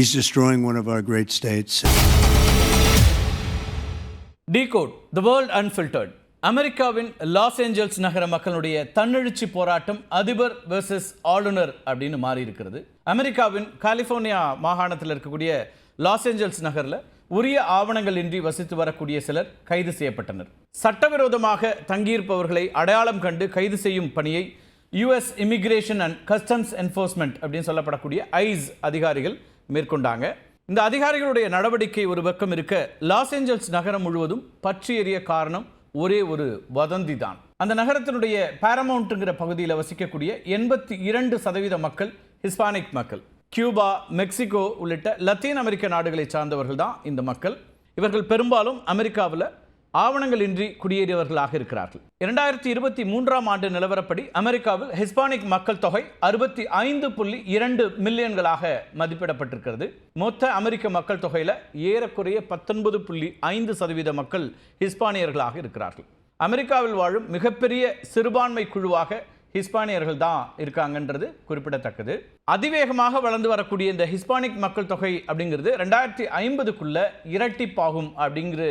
He's destroying one of our great states. Decode the world unfiltered. அமெரிக்காவின் Los Angeles நகர மக்களுடைய தன்னெழுச்சி போராட்டம் அதிபர் வெர்சஸ் ஆளுநர் அப்படின்னு மாறி இருக்கிறது. அமெரிக்காவின் கலிபோர்னியா மாகாணத்தில் இருக்கக்கூடிய லாஸ் ஏஞ்சல்ஸ் நகரில் உரிய ஆவணங்கள் இன்றி வசித்து வரக்கூடிய சிலர் கைது செய்யப்பட்டனர். சட்டவிரோதமாக தங்கியிருப்பவர்களை அடையாளம் கண்டு கைது செய்யும் பணியை US immigration and customs enforcement அப்படின்னு சொல்லப்படக்கூடிய ஐஸ் அதிகாரிகள் மேற்கொண்டாங்க. இந்த அதிகாரிகளுடைய நடவடிக்கை ஒரு பக்கம் இருக்க, லாஸ் ஏஞ்சல்ஸ் நகரம் முழுவதும் பற்றி எறிய காரணம் ஒரே ஒரு வதந்தி தான். அந்த நகரத்தினுடைய பாரமவுண்ட்ங்கிற பகுதியில் வசிக்கக்கூடிய 82% மக்கள் ஹிஸ்பானிக் மக்கள். கியூபா, மெக்சிகோ உள்ளிட்ட லத்தீன் அமெரிக்க நாடுகளை சார்ந்தவர்கள் தான் இந்த மக்கள். இவர்கள் பெரும்பாலும் அமெரிக்காவில் ஆவணங்கள் இன்றி குடியேறியவர்களாக இருக்கிறார்கள். 2023ஆம் ஆண்டு நிலவரப்படி அமெரிக்காவில் ஹிஸ்பானிக் மக்கள் தொகை 65.2 மில்லியன்களாக மதிப்பிடப்பட்டிருக்கிறது. மொத்த அமெரிக்க மக்கள் தொகையில் ஏறக்குறைய 19.5% மக்கள் ஹிஸ்பானியர்களாக இருக்கிறார்கள். அமெரிக்காவில் வாழும் மிகப்பெரிய சிறுபான்மை குழுவாக ஹிஸ்பானியர்கள் தான் இருக்காங்கன்றது குறிப்பிடத்தக்கது. அதிவேகமாக வளர்ந்து வரக்கூடிய இந்த ஹிஸ்பானிக் மக்கள் தொகை அப்படிங்கிறது 2050க்குள்ள இரட்டிப்பாகும் அப்படிங்கிற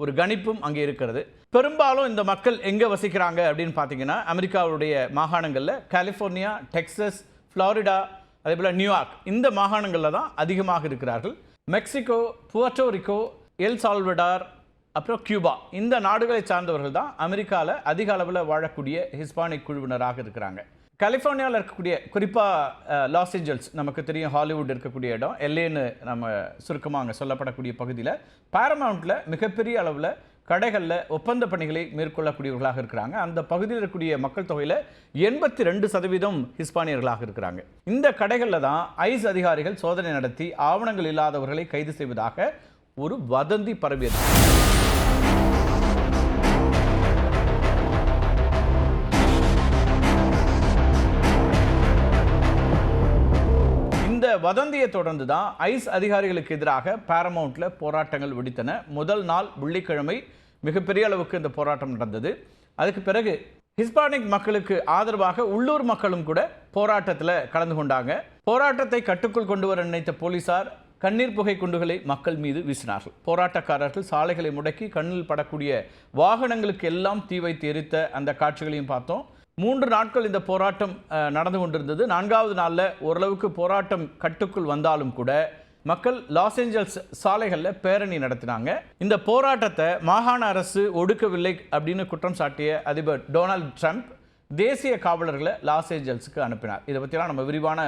ஒரு கணிப்பும் அங்கே இருக்கிறது. பெரும்பாலும் இந்த மக்கள் எங்கே வசிக்கிறாங்க அப்படின்னு பார்த்தீங்கன்னா, அமெரிக்காவுடைய மாகாணங்களில் கலிஃபோர்னியா, டெக்சஸ், ஃப்ளாரிடா, அதே போல் நியூயார்க் இந்த மாகாணங்களில் தான் அதிகமாக இருக்கிறார்கள். மெக்சிகோ, புவர்ட்டோரிக்கோ, எல் சால்வடார், அப்புறம் கியூபா இந்த நாடுகளை சார்ந்தவர்கள் தான் அமெரிக்காவில் அதிக அளவில் வாழக்கூடிய ஹிஸ்பானிக் குழுவினராக இருக்கிறாங்க. கலிஃபோர்னியாவில் இருக்கக்கூடிய, குறிப்பாக லாஸ் ஏஞ்சல்ஸ் நமக்கு தெரியும், ஹாலிவுட் இருக்கக்கூடிய இடம், எல்ஏன்னு நம்ம சுருக்கமாக அங்கே சொல்லப்படக்கூடிய பகுதியில் பாரமவுண்டில் மிகப்பெரிய அளவில் கடைகளில் ஒப்பந்த பணிகளை மேற்கொள்ளக்கூடியவர்களாக இருக்கிறாங்க. அந்த பகுதியில் இருக்கக்கூடிய மக்கள் தொகையில் 82% ஹிஸ்பானியர்களாக இருக்கிறாங்க. இந்த கடைகளில் தான் ஐஸ் அதிகாரிகள் சோதனை நடத்தி ஆவணங்கள் இல்லாதவர்களை கைது செய்வதாக ஒரு வதந்தி பரவியது. இந்த வதந்தியை தொடர்ந்து தான் ஐஸ் அதிகாரிகளுக்கு எதிராக பாரமவுண்ட்ல போராட்டங்கள் வெடித்தன. முதல் நாள் வெள்ளிக்கிழமை மிகப்பெரிய அளவுக்கு இந்த போராட்டம் நடந்தது. அதுக்கு பிறகு ஹிஸ்பானிக் மக்களுக்கு ஆதரவாக உள்ளூர் மக்களும் கூட போராட்டத்தில் கலந்து கொண்டாங்க. போராட்டத்தை கட்டுக்குள் கொண்டு வர நினைத்த போலீசார் கண்ணீர் புகை குண்டுகளை மக்கள் மீது வீசினார்கள். போராட்டக்காரர்கள் சாலைகளை முடக்கி கண்ணில் படக்கூடிய வாகனங்களுக்கு எல்லாம் தீ வைத்து எரித்த அந்த காட்சிகளையும் பார்த்தோம். 3 நாட்கள் இந்த போராட்டம் நடந்து கொண்டிருந்தது. 4வது நாளில் ஓரளவுக்கு போராட்டம் கட்டுக்குள் வந்தாலும் கூட மக்கள் லாஸ் ஏஞ்சல்ஸ் சாலைகளில் பேரணி நடத்தினாங்க. இந்த போராட்டத்தை மாகாண அரசு ஒடுக்கவில்லை அப்படின்னு குற்றம் சாட்டிய அதிபர் டொனால்ட் ட்ரம்ப் தேசிய காவலர்களை லாஸ் ஏஞ்சல்ஸுக்கு அனுப்பினார். இதை பற்றிலாம் நம்ம விரிவான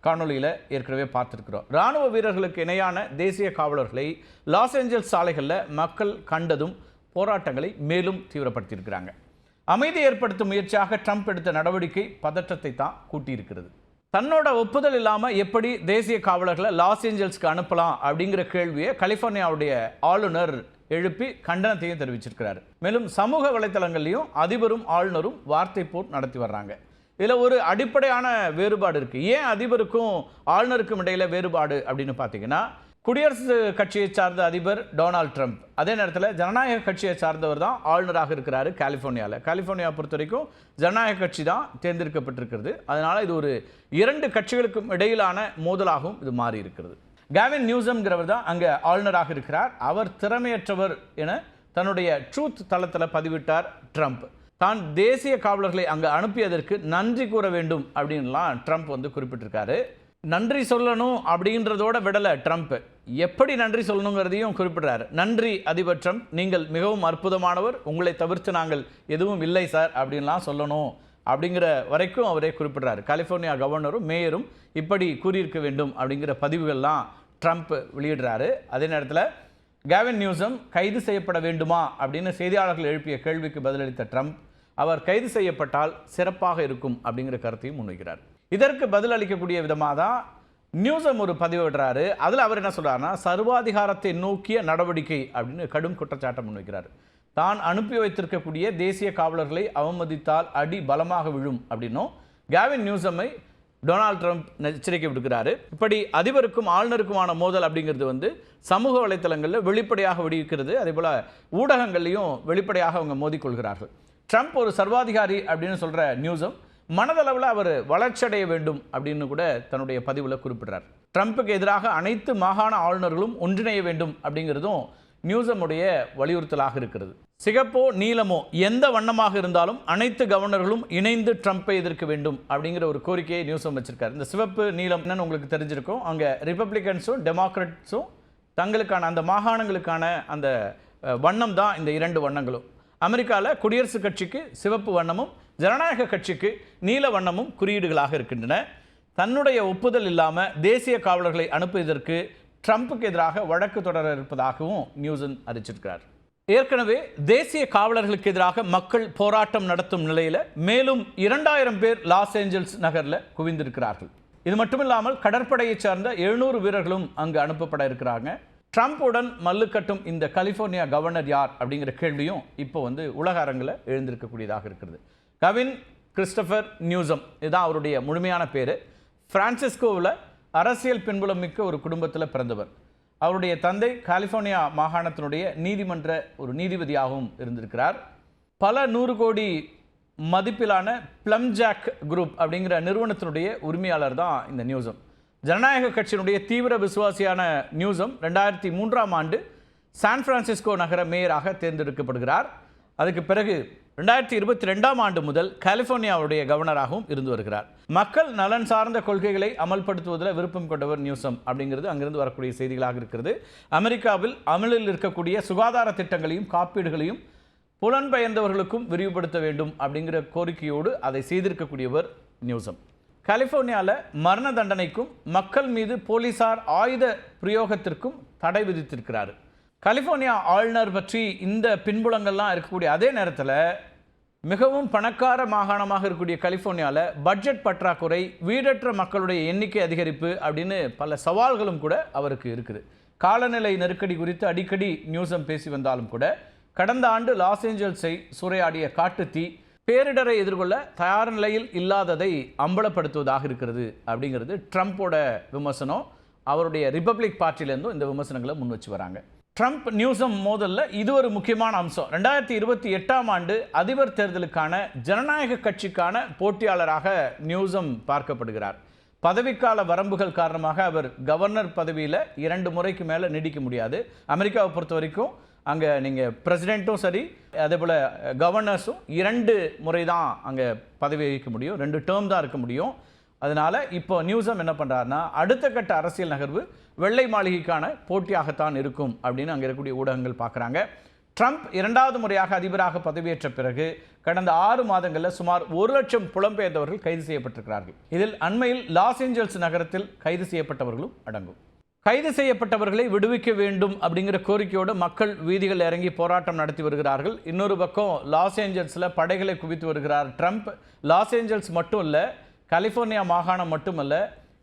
காணொலியில் ஏற்கனவே பார்த்துருக்கிறோம். இராணுவ வீரர்களுக்கு இணையான தேசிய காவலர்களை லாஸ் ஏஞ்சல்ஸ் சாலைகளில் மக்கள் கண்டதும் போராட்டங்களை மேலும் தீவிரப்படுத்தியிருக்கிறாங்க. அமைதி ஏற்படுத்தும் முயற்சியாக ட்ரம்ப் எடுத்த நடவடிக்கை பதற்றத்தை தான் கூட்டியிருக்கிறது. தன்னோட ஒப்புதல் இல்லாமல் எப்படி தேசிய காவலர்களை லாஸ் ஏஞ்சல்ஸ்க்கு அனுப்பலாம் அப்படிங்கிற கேள்வியை கலிஃபோர்னியாவுடைய ஆளுநர் எழுப்பி கண்டனத்தையும் தெரிவிச்சிருக்கிறார். மேலும் சமூக வலைத்தளங்கள்லையும் அதிபரும் ஆளுநரும் வார்த்தை போர் நடத்தி வர்றாங்க. இதில் ஒரு அடிப்படையான வேறுபாடு இருக்குது. ஏன் அதிபருக்கும் ஆளுநருக்கும் இடையில் வேறுபாடு அப்படின்னு பார்த்தீங்கன்னா, குடியரசு கட்சியை சார்ந்த அதிபர் டொனால்ட் ட்ரம்ப், அதே நேரத்தில் ஜனநாயக கட்சியை சார்ந்தவர் தான் ஆளுநராக இருக்கிறாரு கலிஃபோர்னியாவில். கலிஃபோர்னியா பொறுத்த வரைக்கும் ஜனநாயக கட்சி தான் தேர்ந்தெடுக்கப்பட்டிருக்கிறது. அதனால் இது ஒரு 2 கட்சிகளுக்கும் இடையிலான மோதலாகவும் இது மாறி இருக்கிறது. கேவின் நியூசம்ங்கிறவர் தான் அங்கே ஆளுநராக இருக்கிறார். அவர் திறமையற்றவர் என தன்னுடைய ட்ரூத் தளத்தில் பதிவிட்டார் ட்ரம்ப். தான் தேசிய காவலர்களை அங்கே அனுப்பியதற்கு நன்றி கூற வேண்டும் அப்படின்லாம் ட்ரம்ப் குறிப்பிட்டிருக்காரு. நன்றி சொல்லணும் அப்படின்றதோட விடலை ட்ரம்ப், எப்படி நன்றி சொல்லணுங்கிறதையும் குறிப்பிடுறாரு. நன்றி அதிபர் ட்ரம்ப், நீங்கள் மிகவும் அற்புதமானவர், உங்களை தவிர்த்து நாங்கள் எதுவும் இல்லை சார் அப்படின்லாம் சொல்லணும் அப்படிங்கிற வரைக்கும் அவரே குறிப்பிடுறாரு. கலிஃபோர்னியா கவர்னரும் மேயரும் இப்படி கூறியிருக்க வேண்டும் அப்படிங்கிற பதிவுகள்லாம் ட்ரம்ப் வெளியிடுறாரு. அதே நேரத்தில் கேவின் நியூசம் கைது செய்யப்பட வேண்டுமா அப்படின்னு செய்தியாளர்கள் எழுப்பிய கேள்விக்கு பதிலளித்த ட்ரம்ப், அவர் கைது செய்யப்பட்டால் சிறப்பாக இருக்கும் அப்படிங்கிற கருத்தையும் முன்வைக்கிறார். இதற்கு பதில் அளிக்கக்கூடிய விதமாக தான் நியூசம் ஒரு பதிவு விடுறாரு. அதில் அவர் என்ன சொல்றாருன்னா, சர்வாதிகாரத்தை நோக்கிய நடவடிக்கை அப்படின்னு கடும் குற்றச்சாட்டை முன்வைக்கிறார். தான் அனுப்பி வைத்திருக்கக்கூடிய தேசிய காவலர்களை அவமதித்தால் அடி பலமாக விழும் அப்படின்னும் கேவின் நியூசமை டொனால்ட் ட்ரம்ப் எச்சரிக்கை விடுக்கிறாரு. இப்படி அதிபருக்கும் ஆளுநருக்குமான மோதல் அப்படிங்கிறது சமூக வலைத்தளங்களில் வெளிப்படையாக வெடிக்கிறது. அதே போல் ஊடகங்கள்லையும் வெளிப்படையாக அவங்க மோதிக்கொள்கிறார்கள். ட்ரம்ப் ஒரு சர்வாதிகாரி அப்படின்னு சொல்கிற நியூசம் மனதளவில் அவர் வளர்ச்சியடைய வேண்டும் அப்படின்னு கூட தன்னுடைய பதிவில் குறிப்பிடுறார். ட்ரம்ப்புக்கு எதிராக அனைத்து மாகாண ஆளுநர்களும் ஒன்றிணைய வேண்டும் அப்படிங்கிறதும் நியூசமுடைய வலியுறுத்தலாக இருக்கிறது. சிகப்போ நீலமோ எந்த வண்ணமாக இருந்தாலும் அனைத்து கவர்னர்களும் இணைந்து ட்ரம்ப்பை எதிர்க்க வேண்டும் அப்படிங்கிற ஒரு கோரிக்கையை நியூசம் வச்சிருக்காரு. இந்த சிவப்பு நீலம் என்னன்னு உங்களுக்கு தெரிஞ்சிருக்கும். அங்கே ரிப்பப்ளிகன்ஸும் டெமோக்ராட்ஸும் தங்களுக்கான அந்த மாகாணங்களுக்கான அந்த வண்ணம் தான் இந்த இரண்டு வண்ணங்களும். அமெரிக்காவில் குடியரசுக் கட்சிக்கு சிவப்பு வண்ணமும் ஜனநாயக கட்சிக்கு நீல வண்ணமும் குறியீடுகளாக இருக்கின்றன. தன்னுடைய ஒப்புதல் இல்லாமல் தேசிய காவலர்களை அனுப்புவதற்கு ட்ரம்ப்புக்கு எதிராக வழக்கு தொடர இருப்பதாகவும் நியூசன் அறிவிச்சிருக்கிறார். ஏற்கனவே தேசிய காவலர்களுக்கு எதிராக மக்கள் போராட்டம் நடத்தும் நிலையில் மேலும் 2000 பேர் லாஸ் ஏஞ்சல்ஸ் நகரில் குவிந்திருக்கிறார்கள். இது மட்டுமில்லாமல் கடற்படையை சார்ந்த 700 வீரர்களும் அங்கு அனுப்பப்பட இருக்கிறாங்க. ட்ரம்ப்புடன் மல்லு கட்டும் இந்த கலிஃபோர்னியா கவர்னர் யார் அப்படிங்கிற கேள்வியும் இப்போ உலக அரங்கில் எழுந்திருக்கக்கூடியதாக இருக்கிறது. கவின் கிறிஸ்டோபர் நியூசம், இதுதான் அவருடைய முழுமையான பேர். பிரான்சிஸ்கோவில் அரசியல் பின்புலம் மிக்க ஒரு குடும்பத்தில் பிறந்தவர். அவருடைய தந்தை கலிஃபோர்னியா மாகாணத்தினுடைய நீதிமன்ற ஒரு நீதிபதியாகவும் இருந்திருக்கிறார். பல 100 கோடி மதிப்பிலான பிளம்ஜாக் குரூப் அப்படிங்கிற நிறுவனத்தினுடைய உரிமையாளர் தான் இந்த நியூசம். ஜனநாயக கட்சியினுடைய தீவிர விசுவாசியான நியூசம் 2003ஆம் ஆண்டு சான் பிரான்சிஸ்கோ நகர மேயராக தேர்ந்தெடுக்கப்படுகிறார். அதுக்கு பிறகு 2022ஆம் ஆண்டு முதல் கலிஃபோர்னியாவுடைய கவர்னராகவும் இருந்து வருகிறார். மக்கள் நலன் சார்ந்த கொள்கைகளை அமல்படுத்துவதில் விருப்பம் கொண்டவர் நியூசம் அப்படிங்கிறது அங்கிருந்து வரக்கூடிய செய்திகளாக இருக்கிறது. அமெரிக்காவில் அமலில் இருக்கக்கூடிய சுகாதார திட்டங்களையும் காப்பீடுகளையும் புலன்பெயர்ந்தவர்களுக்கும் விரிவுபடுத்த வேண்டும் அப்படிங்கிற கோரிக்கையோடு அதை செய்திருக்கக்கூடியவர் நியூசம். கலிஃபோர்னியாவில் மரண தண்டனைக்கும் மக்கள் மீது போலீசார் ஆயுத பிரயோகத்திற்கும் தடை விதித்திருக்கிறார். கலிஃபோர்னியா ஆளுநர் பற்றி இந்த பின்புலங்கள்லாம் இருக்கக்கூடிய அதே நேரத்தில் மிகவும் பணக்கார மாகாணமாக இருக்கக்கூடிய கலிஃபோர்னியாவில் பட்ஜெட் பற்றாக்குறை, வீடற்ற மக்களுடைய எண்ணிக்கை அதிகரிப்பு அப்படின்னு பல சவால்களும் கூட அவருக்கு இருக்குது. காலநிலை நெருக்கடி குறித்து அடிக்கடி நியூசம் பேசி வந்தாலும் கூட கடந்த ஆண்டு லாஸ் ஏஞ்சல்ஸை சூறையாடிய காட்டுத்தீ பேரிடரை எதிர்கொள்ள தயார் நிலையில் இல்லாததை அம்பலப்படுத்துவதாக இருக்கிறது அப்படிங்கிறது ட்ரம்ப்போட விமர்சனம். அவருடைய ரிப்பப்ளிக் பார்ட்டியிலேருந்தும் இந்த விமர்சனங்களை முன் வச்சு வராங்க. ட்ரம்ப் நியூசம் மோதலில் இது ஒரு முக்கியமான அம்சம். 2028ஆம் ஆண்டு அதிபர் தேர்தலுக்கான ஜனநாயக கட்சிக்கான போட்டியாளராக நியூசம் பார்க்கப்படுகிறார். பதவிக்கால வரம்புகள் காரணமாக அவர் கவர்னர் பதவியில் 2 முறைக்கு மேலே நீடிக்க முடியாது. அமெரிக்காவை பொறுத்த வரைக்கும் அங்கே நீங்கள் பிரசிடெண்ட்டும் சரி அதே போல் கவர்னர்ஸும் 2 முறை தான் அங்கே பதவி வகிக்க முடியும், 2 டேர்ம் தான் இருக்க முடியும். அதனால் இப்போ நியூசம் என்ன பண்ணுறாருன்னா அடுத்த கட்ட அரசியல் நகர்வு வெள்ளை மாளிகைக்கான போட்டியாகத்தான் இருக்கும் அப்படின்னு அங்கே இருக்கக்கூடிய ஊடகங்கள் பார்க்குறாங்க. ட்ரம்ப் 2வது முறையாக அதிபராக பதவியேற்ற பிறகு கடந்த 6 மாதங்களில் சுமார் 1 லட்சம் புலம்பெயர்ந்தவர்கள் கைது செய்யப்பட்டிருக்கிறார்கள். இதில் அண்மையில் லாஸ் ஏஞ்சல்ஸ் நகரத்தில் கைது செய்யப்பட்டவர்களும் அடங்கும். கைது செய்யப்பட்டவர்களை விடுவிக்க வேண்டும் அப்படிங்கிற கோரிக்கையோடு மக்கள் வீதிகள் இறங்கி போராட்டம் நடத்தி வருகிறார்கள். இன்னொரு பக்கம் லாஸ் ஏஞ்சல்ஸில் படைகளை குவித்து வருகிறார் ட்ரம்ப். லாஸ் ஏஞ்சல்ஸ் மட்டும் இல்லை, கலிஃபோர்னியா மாகாணம் மட்டுமல்ல,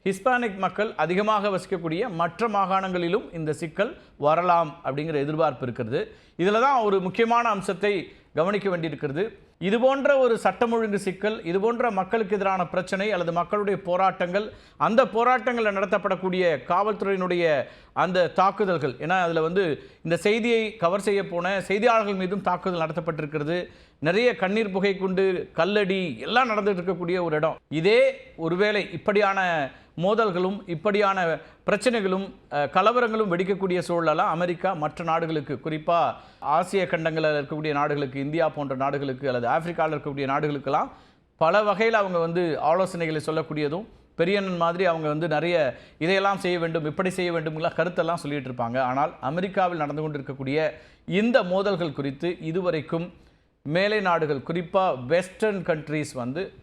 ஹிஸ்பானிக் மக்கள் அதிகமாக வசிக்கக்கூடிய மற்ற மாகாணங்களிலும் இந்த சிக்கல் வரலாம் அப்படிங்கிற எதிர்பார்ப்பு இருக்கிறது. இதில் தான் ஒரு முக்கியமான அம்சத்தை கவனிக்க வேண்டியிருக்கிறது. இதுபோன்ற ஒரு சட்டம் ஒழுங்கு சிக்கல், இதுபோன்ற மக்களுக்கு எதிரான பிரச்சனை அல்லது மக்களுடைய போராட்டங்கள், அந்த போராட்டங்களில் நடத்தப்படக்கூடிய காவல்துறையினுடைய அந்த தாக்குதல்கள், ஏன்னா அதில் இந்த செய்தியை கவர் செய்ய போன செய்தியாளர்கள் மீதும் தாக்குதல் நடத்தப்பட்டிருக்கிறது. நிறைய கண்ணீர் புகை குண்டு, கல்லடி எல்லாம் நடந்துட்டு இருக்கக்கூடிய ஒரு இடம். இதே ஒருவேளை இப்படியான மோதல்களும் இப்படியான பிரச்சனைகளும் கலவரங்களும் வெடிக்கக்கூடிய சூழலெல்லாம் அமெரிக்கா மற்ற நாடுகளுக்கு, குறிப்பாக ஆசிய கண்டங்களில் இருக்கக்கூடிய நாடுகளுக்கு, இந்தியா போன்ற நாடுகளுக்கு அல்லது ஆப்பிரிக்காவில் இருக்கக்கூடிய நாடுகளுக்கெல்லாம் பல வகையில் அவங்க ஆலோசனைகளை சொல்லக்கூடியதும், பெரியண்ணன் மாதிரி அவங்க நிறைய இதையெல்லாம் செய்ய வேண்டும், இப்படி செய்ய வேண்டும்லாம் கருத்தெல்லாம் சொல்லிட்டு இருப்பாங்க. ஆனால் அமெரிக்காவில் நடந்து கொண்டிருக்கக்கூடிய இந்த மோதல்கள் குறித்து இதுவரைக்கும் மேலை நாடுகள், குறிப்பாக வெஸ்டர்ன் கண்ட்ரீஸ்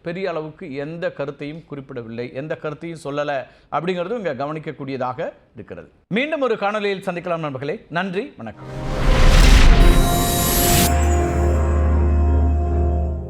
பெரிய அளவுக்கு எந்த கருத்தையும் குறிப்பிடவில்லை, எந்த கருத்தையும் சொல்லலை அப்படிங்கிறதும் இங்கே கவனிக்கக்கூடியதாக இருக்கிறது. மீண்டும் ஒரு காணொலியில் சந்திக்கலாம் நண்பர்களே. நன்றி, வணக்கம்.